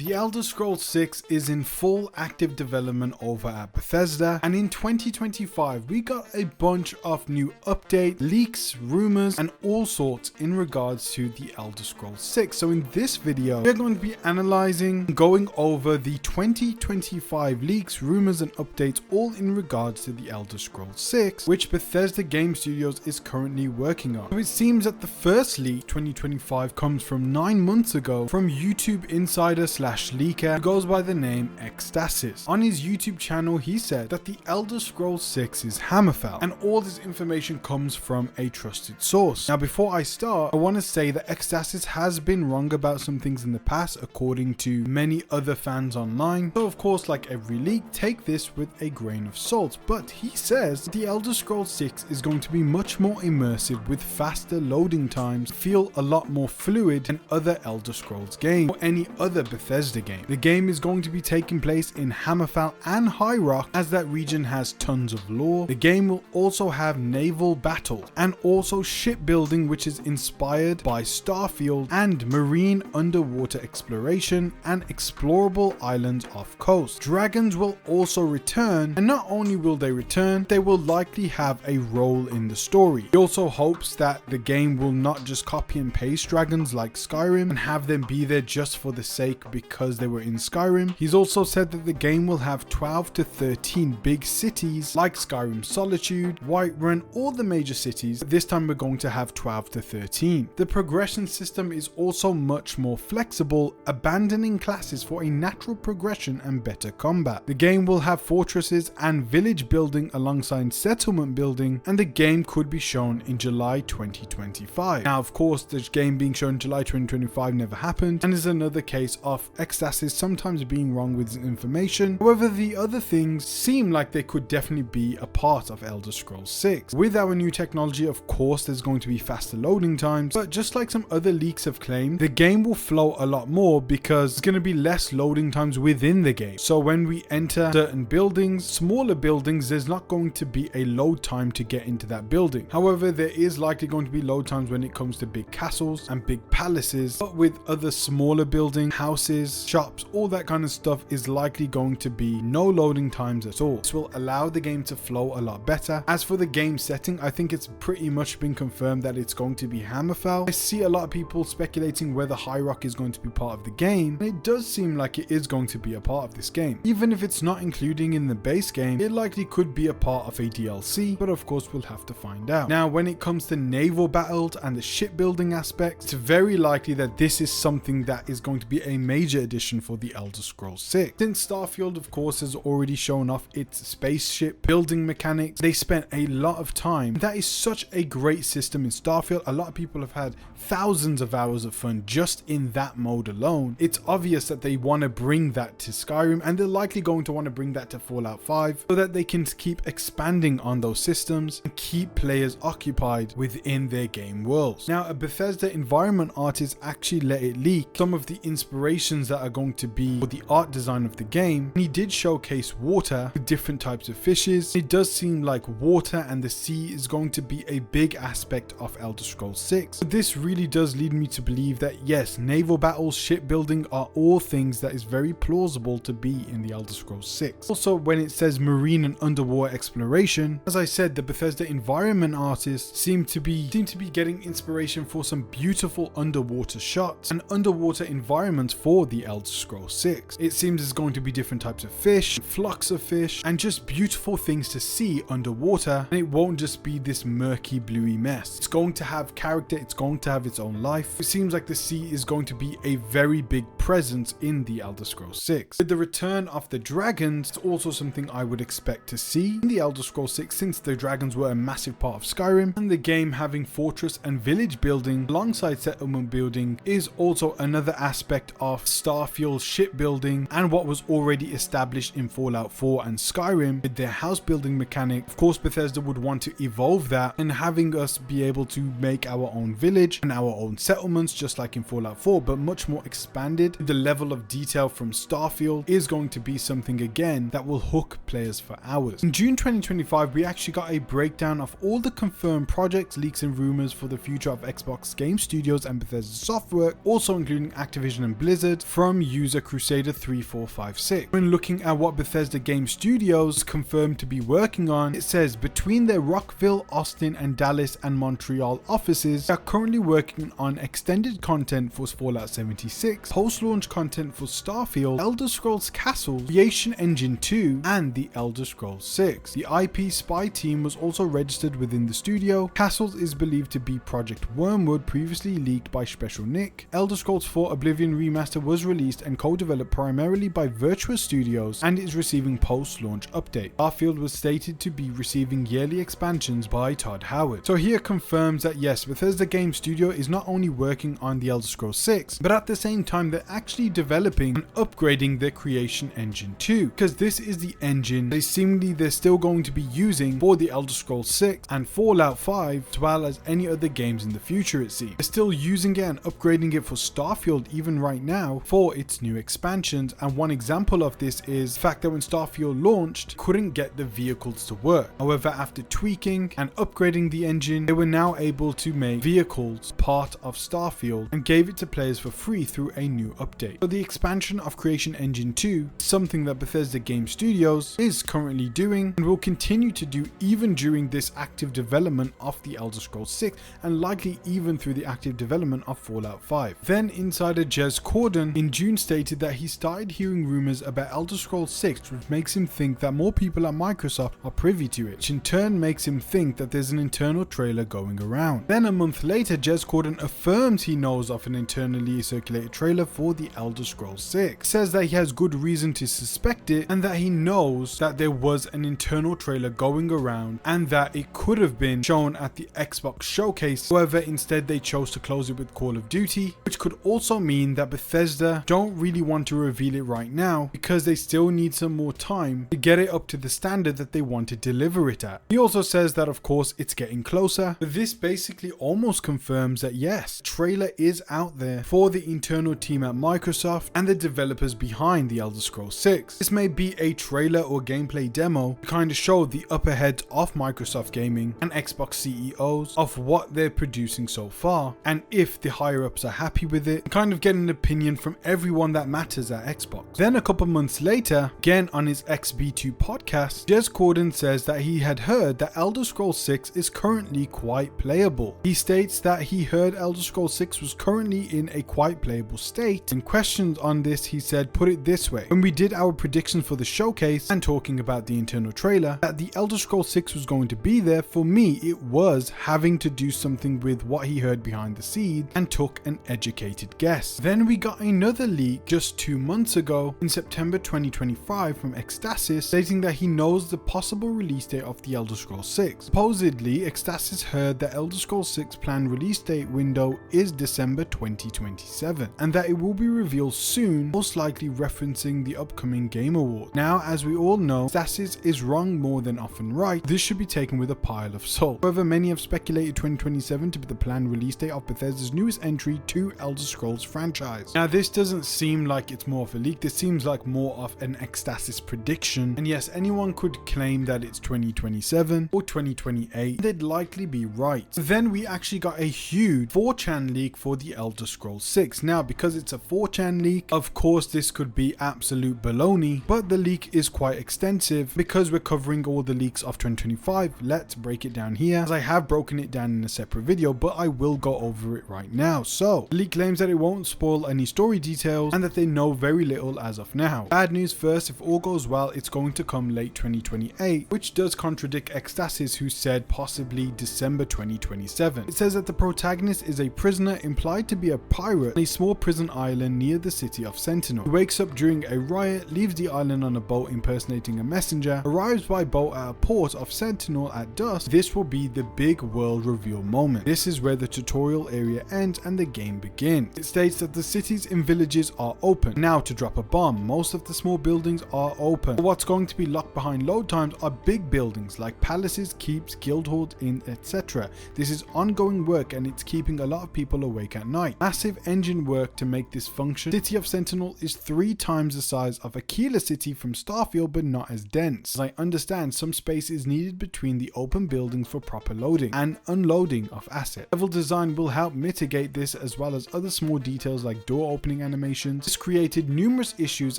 The Elder Scrolls 6 is in full active development over at Bethesda, and in 2025 we got a bunch of new updates, leaks, rumors, and all sorts in regards to the Elder Scrolls 6. So in this video, we're going to be analyzing and going over the 2025 leaks, rumors, and updates all in regards to the Elder Scrolls 6, which Bethesda Game Studios is currently working on. So it seems that the first leak 2025 comes from 9 months ago from YouTube insider leaker who goes by the name Extasis. On his YouTube channel, he said that the Elder Scrolls 6 is hammerfell, and all this information comes from a trusted source. Now, before I start, I want to say that Extasis has been wrong about some things in the past, according to many other fans online. So, of course, like every leak, take this with a grain of salt. But he says the Elder Scrolls 6 is going to be much more immersive with faster loading times, feel a lot more fluid than other Elder Scrolls games or any other Bethesda game. The game is going to be taking place in Hammerfell and High Rock, as that region has tons of lore. The game will also have naval battles and also shipbuilding, which is inspired by Starfield, and marine underwater exploration and explorable islands off coast. Dragons will also return, and not only will they return, they will likely have a role in the story. He also hopes that the game will not just copy and paste dragons like Skyrim and have them be there just for the sake because they were in Skyrim. He's also said that the game will have 12 to 13 big cities like Skyrim Solitude, Whiterun, all the major cities. This time we're going to have 12 to 13. The progression system is also much more flexible, abandoning classes for a natural progression and better combat. The game will have fortresses and village building alongside settlement building, and the game could be shown in July 2025. Now, of course, the game being shown in July 2025 never happened, and is another case of Extasis sometimes being wrong with information. However, the other things seem like they could definitely be a part of Elder Scrolls 6. With our new technology, of course, there's going to be faster loading times, but just like some other leaks have claimed, the game will flow a lot more because there's going to be less loading times within the game. So when we enter certain buildings, smaller buildings, there's not going to be a load time to get into that building. However, there is likely going to be load times when it comes to big castles and big palaces, but with other smaller buildings, houses, shops, all that kind of stuff is likely going to be no loading times at all. This will allow the game to flow a lot better. As for the game setting, I think it's pretty much been confirmed that it's going to be Hammerfell. I see a lot of people speculating whether High Rock is going to be part of the game, and it does seem like it is going to be a part of this game. Even if it's not including in the base game, it likely could be a part of a DLC, but of course we'll have to find out. Now, when it comes to naval battles and the shipbuilding aspects, it's very likely that this is something that is going to be a major addition for the Elder Scrolls 6. Since Starfield, of course, has already shown off its spaceship building mechanics, they spent a lot of time. That is such a great system in Starfield. A lot of people have had thousands of hours of fun just in that mode alone. It's obvious that they want to bring that to Skyrim, and they're likely going to want to bring that to Fallout 5 so that they can keep expanding on those systems and keep players occupied within their game worlds. Now, a Bethesda environment artist actually let it leak some of the inspirations that are going to be for the art design of the game, and he did showcase water with different types of fishes. It does seem like water and the sea is going to be a big aspect of Elder Scrolls 6. So this really does lead me to believe that yes, naval battles, shipbuilding are all things that is very plausible to be in the Elder Scrolls 6. Also, when it says marine and underwater exploration, as I said, the Bethesda environment artists seem to be getting inspiration for some beautiful underwater shots and underwater environments for the Elder Scrolls 6. It seems there's going to be different types of fish, flocks of fish, and just beautiful things to see underwater, and it won't just be this murky bluey mess. It's going to have character, it's going to have its own life. It seems like the sea is going to be a very big presence in the Elder Scrolls 6. With the return of the dragons, it's also something I would expect to see in the Elder Scrolls 6, since the dragons were a massive part of Skyrim, and the game having fortress and village building alongside settlement building is also another aspect of Starfield shipbuilding and what was already established in Fallout 4 and Skyrim with their house building mechanic. Of course, Bethesda would want to evolve that and having us be able to make our own village and our own settlements just like in Fallout 4, but much more expanded. The level of detail from Starfield is going to be something again that will hook players for hours. In June 2025, we actually got a breakdown of all the confirmed projects, leaks and rumors for the future of Xbox Game Studios and Bethesda Software, also including Activision and Blizzard, from user Crusader3456. When looking at what Bethesda Game Studios confirmed to be working on, it says between their Rockville, Austin, and Dallas and Montreal offices, they are currently working on extended content for Fallout 76, post-launch content for Starfield, Elder Scrolls Castles, Creation Engine 2, and the Elder Scrolls 6. The IP Spy team was also registered within the studio. Castles is believed to be Project Wormwood, previously leaked by Special Nick. Elder Scrolls 4 Oblivion Remaster was released and co-developed primarily by Virtuous Studios and is receiving post-launch update. Starfield was stated to be receiving yearly expansions by Todd Howard. So here confirms that yes, Bethesda Game Studio is not only working on the Elder Scrolls 6, but at the same time they're actually developing and upgrading their Creation Engine 2, because this is the engine that seemingly they're still going to be using for the Elder Scrolls 6 and Fallout 5, as well as any other games in the future it seems. They're still using it and upgrading it for Starfield even right now for its new expansions, and one example of this is the fact that when Starfield launched, couldn't get the vehicles to work. However, after tweaking and upgrading the engine, they were now able to make vehicles part of Starfield and gave it to players for free through a new update. So the expansion of Creation Engine 2 is something that Bethesda Game Studios is currently doing and will continue to do even during this active development of the Elder Scrolls 6 and likely even through the active development of Fallout 5. Then insider Jez Corden in June stated that he started hearing rumors about Elder Scrolls 6, which makes him think that more people at Microsoft are privy to it, which in turn makes him think that there's an internal trailer going around. Then a month later, Jez Corden affirms he knows of an internally circulated trailer for the Elder Scrolls 6. He says that he has good reason to suspect it and that he knows that there was an internal trailer going around and that it could have been shown at the Xbox showcase. However, instead they chose to close it with Call of Duty, which could also mean that Bethesda don't really want to reveal it right now because they still need some more time to get it up to the standard that they want to deliver it at. He also says that of course it's getting closer, but this basically almost confirms that yes, the trailer is out there for the internal team at Microsoft and the developers behind the Elder Scrolls 6. This may be a trailer or gameplay demo to kind of show the upper heads of Microsoft Gaming and Xbox CEOs of what they're producing so far, and if the higher ups are happy with it, and kind of get an opinion from everyone that matters at Xbox. Then a couple months later, again on his XB2 podcast, Jez Corden says that he had heard that Elder Scrolls 6 is currently quite playable. He states that he heard Elder Scrolls 6 was currently in a quite playable state. In questions on this, he said, put it this way, when we did our predictions for the showcase and talking about the internal trailer, that the Elder Scrolls 6 was going to be there, for me it was having to do something with what he heard behind the scenes and took an educated guess. Then we got another leak just 2 months ago in September 2025 from Extasis stating that he knows the possible release date of the Elder Scrolls 6. Supposedly, Extasis heard that Elder Scrolls 6 planned release date window is December 2027 and that it will be revealed soon, most likely referencing the upcoming Game Award. Now, as we all know, Extasis is wrong more than often right. This should be taken with a pile of salt. However, many have speculated 2027 to be the planned release date of Bethesda's newest entry to Elder Scrolls franchise. Now, this doesn't seem like it's more of a leak. This seems like more of an Extasis prediction. And yes, anyone could claim that it's 2027 or 2028. They'd likely be right. Then we actually got a huge 4chan leak for the Elder Scrolls 6. Now, because it's a 4chan leak, of course this could be absolute baloney, but the leak is quite extensive. Because we're covering all the leaks of 2025, let's break it down here, as I have broken it down in a separate video, but I will go over it right now. So, the leak claims that it won't spoil any story details and that they know very little as of now. Bad news first, if all goes well, it's going to come late 2028, which does contradict Extasis, who said possibly December 2027. It says that the protagonist is a prisoner implied to be a pirate on a small prison island near the city of Sentinel. He wakes up during a riot, leaves the island on a boat impersonating a messenger, arrives by boat at a port of Sentinel at dusk. This will be the big world reveal moment. This is where the tutorial area ends and the game begins. It states that the cities and villages are open. Now to drop a bomb, most of the small buildings are open. But what's going to be locked behind load times are big buildings like palaces, keeps, guild halls, inns, etc. This is ongoing work and it's keeping a lot of people awake at night. Massive engine work to make this function. City of Sentinel is 3 times the size of Aquila City from Starfield, but not as dense. As I understand, some space is needed between the open buildings for proper loading and unloading of assets. Level design will help mitigate this, as well as other small details like door opening loading animations. This created numerous issues,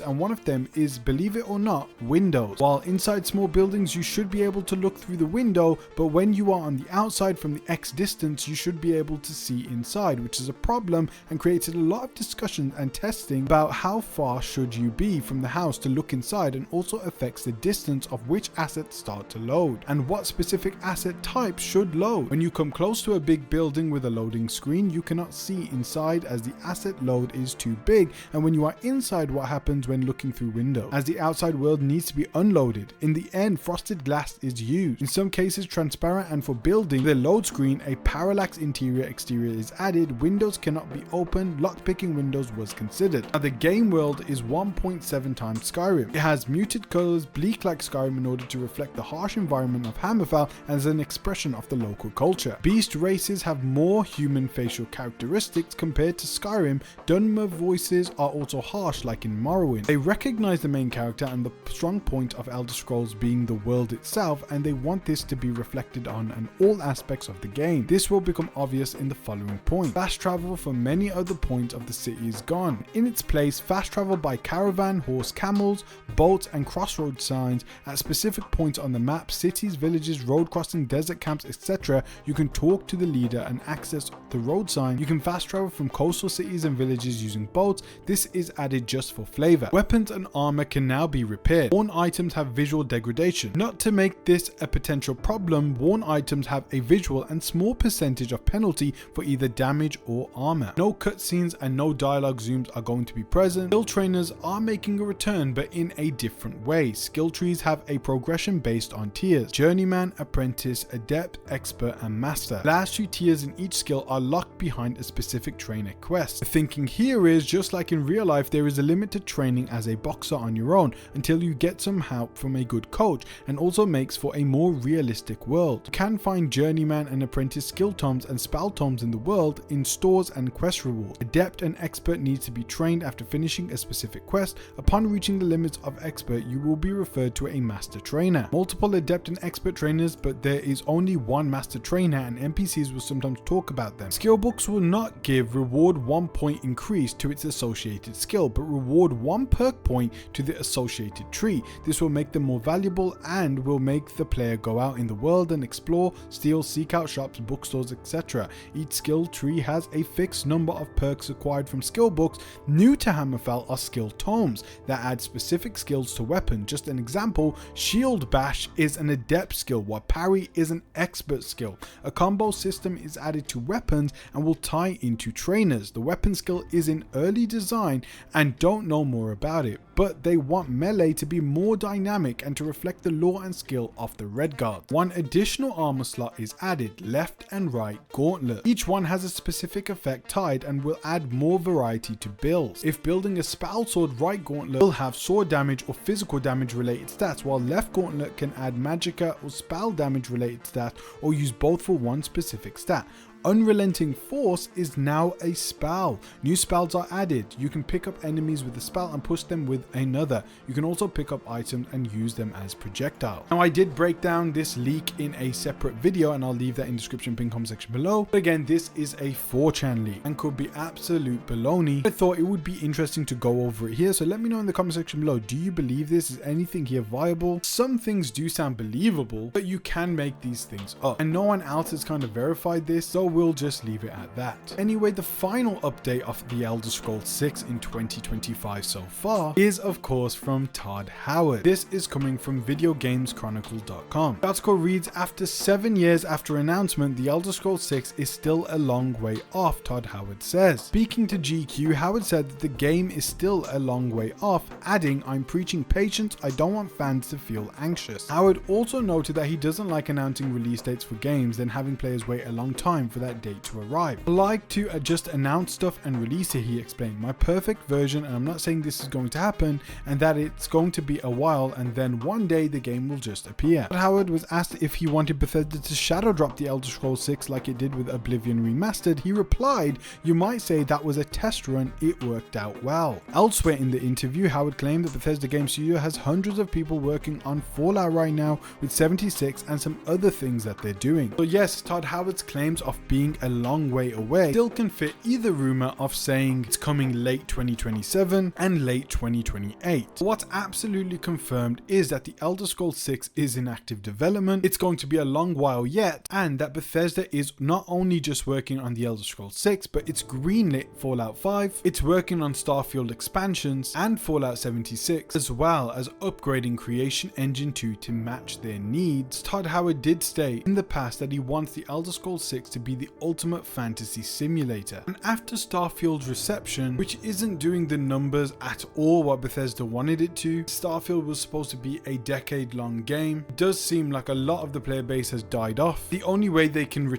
and one of them is, believe it or not, windows. While inside small buildings you should be able to look through the window, but when you are on the outside from the X distance you should be able to see inside, which is a problem and created a lot of discussion and testing about how far should you be from the house to look inside, and also affects the distance of which assets start to load and what specific asset types should load. When you come close to a big building with a loading screen, you cannot see inside as the asset load is too big, and when you are inside, what happens when looking through windows, as the outside world needs to be unloaded. In the end, frosted glass is used, in some cases transparent, and for building the load screen a parallax exterior is added. Windows cannot be opened. Lockpicking windows was considered. Now the game world is 1.7 times Skyrim. It has muted colors, bleak like Skyrim, in order to reflect the harsh environment of Hammerfell as an expression of the local culture. Beast races have more human facial characteristics compared to Skyrim. Dunmer voices are also harsh like in Morrowind. They recognize the main character and the strong point of Elder Scrolls being the world itself, and they want this to be reflected on all aspects of the game. This will become obvious in the following point. Fast travel from many other points of the city is gone. In its place, fast travel by caravan, horse, camels, boats, and crossroad signs at specific points on the map, cities, villages, road crossing, desert camps, etc. You can talk to the leader and access the road sign. You can fast travel from coastal cities and villages using boats. This is added just for flavor. Weapons and armor can now be repaired. Worn items have visual degradation. Not to make this a potential problem, worn items have a visual and small percentage of penalty for either damage or armor. No cutscenes and no dialogue zooms are going to be present. Skill trainers are making a return, but in a different way. Skill trees have a progression based on tiers: journeyman, apprentice, adept, expert, and master. The last 2 tiers in each skill are locked behind a specific trainer quest. The thinking here is, just like in real life, there is a limit to training as a boxer on your own until you get some help from a good coach, and also makes for a more realistic world. You can find journeyman and apprentice skill tomes and spell tomes in the world, in stores, and quest rewards. Adept and expert needs to be trained after finishing a specific quest. Upon reaching the limits of expert, you will be referred to a master trainer. Multiple adept and expert trainers, but there is only one master trainer, and NPCs will sometimes talk about them. Skill books will not give reward 1 point increase to its associated skill, but reward 1 perk point to the associated tree. This will make them more valuable and will make the player go out in the world and explore, steal, seek out shops, bookstores, etc. Each skill tree has a fixed number of perks acquired from skill books. New to Hammerfell are skill tomes that add specific skills to weapon. Just an example, shield bash is an adept skill, while parry is an expert skill. A combo system is added to weapons and will tie into trainers. The weapon skill is in early design and don't know more about it, but they want melee to be more dynamic and to reflect the lore and skill of the Red Guard. 1 additional armor slot is added, left and right gauntlet. Each one has a specific effect tied and will add more variety to builds. If building a spell sword, right gauntlet will have sword damage or physical damage related stats, while left gauntlet can add magicka or spell damage related stats, or use both for one specific stat. Unrelenting Force is now a spell. New spells are added. You can pick up enemies with a spell and push them with another. You can also pick up items and use them as projectiles. Now I did break down this leak in a separate video, and I'll leave that in the description pin comment section below. But again, this is a 4chan leak and could be absolute baloney. I thought it would be interesting to go over it here, so let me know in the comment section below. Do you believe this? Is anything here viable? Some things do sound believable, but you can make these things up, and no one else has kind of verified this, so we'll just leave it at that. Anyway, the final update of The Elder Scrolls 6 in 2025 so far is of course from Todd Howard. This is coming from videogameschronicle.com. The article reads, after 7 years after announcement, The Elder Scrolls 6 is still a long way off, Todd Howard says. Speaking to GQ, Howard said that the game is still a long way off, adding, I'm preaching patience, I don't want fans to feel anxious. Howard also noted that he doesn't like announcing release dates for games, then having players wait a long time for that date to arrive. I like to just announce stuff and release it, he explained. My perfect version, and I'm not saying this is going to happen, and that it's going to be a while, and then one day the game will just appear. But Howard was asked if he wanted Bethesda to shadow drop The Elder Scrolls 6 like it did with Oblivion Remastered. He replied, you might say that was a test run, it worked out well. Elsewhere in the interview, Howard claimed that Bethesda Game Studios has hundreds of people working on Fallout right now, with 76 and some other things that they're doing. So yes, Todd Howard's claims of being a long way away still can fit either rumor of saying it's coming late 2027 and late 2028. What's absolutely confirmed is that the Elder Scrolls 6 is in active development, it's going to be a long while yet, and that Bethesda is not only just working on the Elder Scrolls 6, but it's greenlit Fallout 5, it's working on Starfield expansions and Fallout 76, as well as upgrading Creation Engine 2 to match their needs. Todd Howard did state in the past that he wants the Elder Scrolls 6 to be the ultimate fantasy simulator, and after Starfield's reception, which isn't doing the numbers at all what Bethesda wanted it to, Starfield was supposed to be a decade-long game. It does seem like a lot of the player base has died off. The only way they can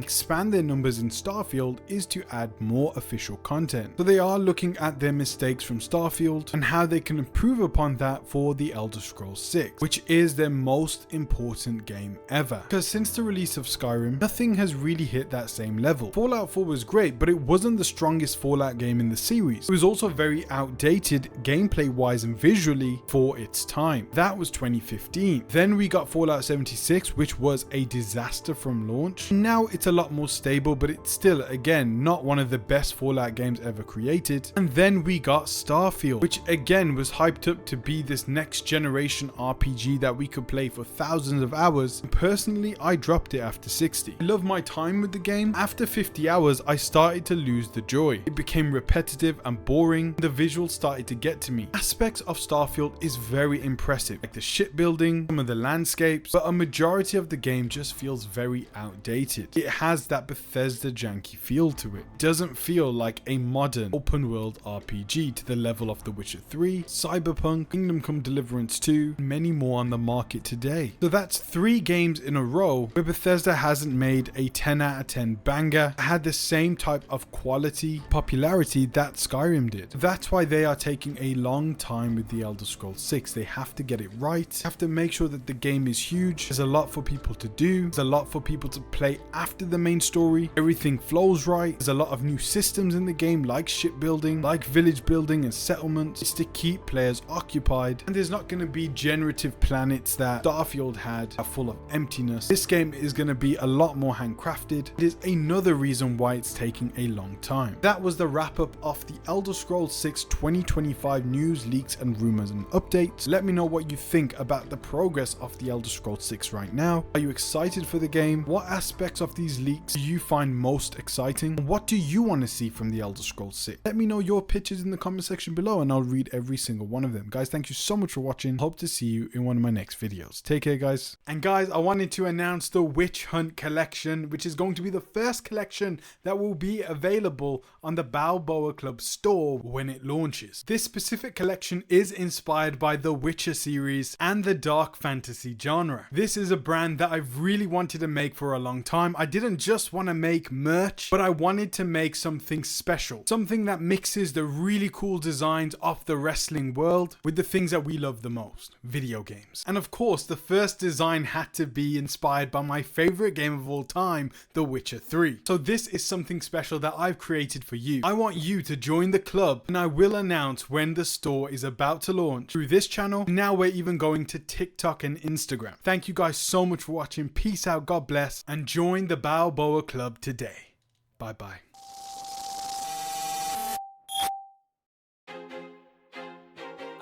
expand their numbers in Starfield is to add more official content. So they are looking at their mistakes from Starfield and how they can improve upon that for the Elder Scrolls 6, which is their most important game ever. Because since the release of Skyrim, nothing has really hit that same level. Fallout 4 was great, but it wasn't the strongest Fallout game in the series. It was also very outdated gameplay wise and visually for its time. That was 2015. Then we got Fallout 76, which was a disaster from launch. Now it's a lot more stable, but it's still, again, not one of the best Fallout games ever created. And then we got Starfield, which again was hyped up to be this next generation RPG that we could play for thousands of hours. And personally, I dropped it after 60. I love my time with the game. After 50 hours, I started to lose the joy. It became repetitive and boring. The visuals started to get to me. Aspects of Starfield is very impressive, like the shipbuilding, some of the landscapes, but a majority of the game just feels very outdated. It has that Bethesda janky feel to it. It doesn't feel like a modern open world RPG to the level of The Witcher 3, Cyberpunk, Kingdom Come Deliverance 2, and many more on the market today. So that's 3 games in a row where Bethesda hasn't made a 10 out of 10 banger, had the same type of quality, popularity that Skyrim did. That's why they are taking a long time with the Elder Scrolls 6. They have to get it right, they have to make sure that the game is huge, there's a lot for people to do, there's a lot for people to play after the main story, everything flows right, there's a lot of new systems in the game like shipbuilding, like village building and settlements. It's to keep players occupied, and there's not going to be generative planets that Starfield had are full of emptiness. This game is going to be a lot more handcrafted. It is another reason why it's taking a long time. That was the wrap up of the Elder Scrolls 6 2025 news, leaks and rumors and updates. Let me know what you think about the progress of the Elder Scrolls 6 right now. Are you excited for the game? What aspects of these leaks do you find most exciting? What do you want to see from the Elder Scrolls 6? Let me know your pitches in the comment section below and I'll read every single one of them. Guys, thank you so much for watching. Hope to see you in one of my next videos. Take care, guys. And guys, I wanted to announce the Witch Hunt collection, which is going to be the first collection that will be available on the Balboa Club store when it launches. This specific collection is inspired by the Witcher series and the dark fantasy genre. This is a brand that I've really wanted to make for a long time. I didn't just want to make merch, but I wanted to make something special, something that mixes the really cool designs of the wrestling world with the things that we love the most, video games. And of course, the first design had to be inspired by my favorite game of all time, The Witcher 3. So this is something special that I've created for you. I want you to join the club, and I will announce when the store is about to launch through this channel. Now we're even going to TikTok and Instagram. Thank you guys so much for watching. Peace out, God bless, and join the Balboa Club today. Bye bye.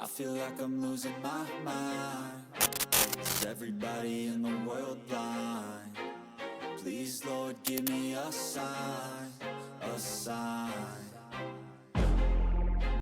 I feel like I'm losing my mind. Is everybody in the world blind? Please, Lord, give me a sign, a sign.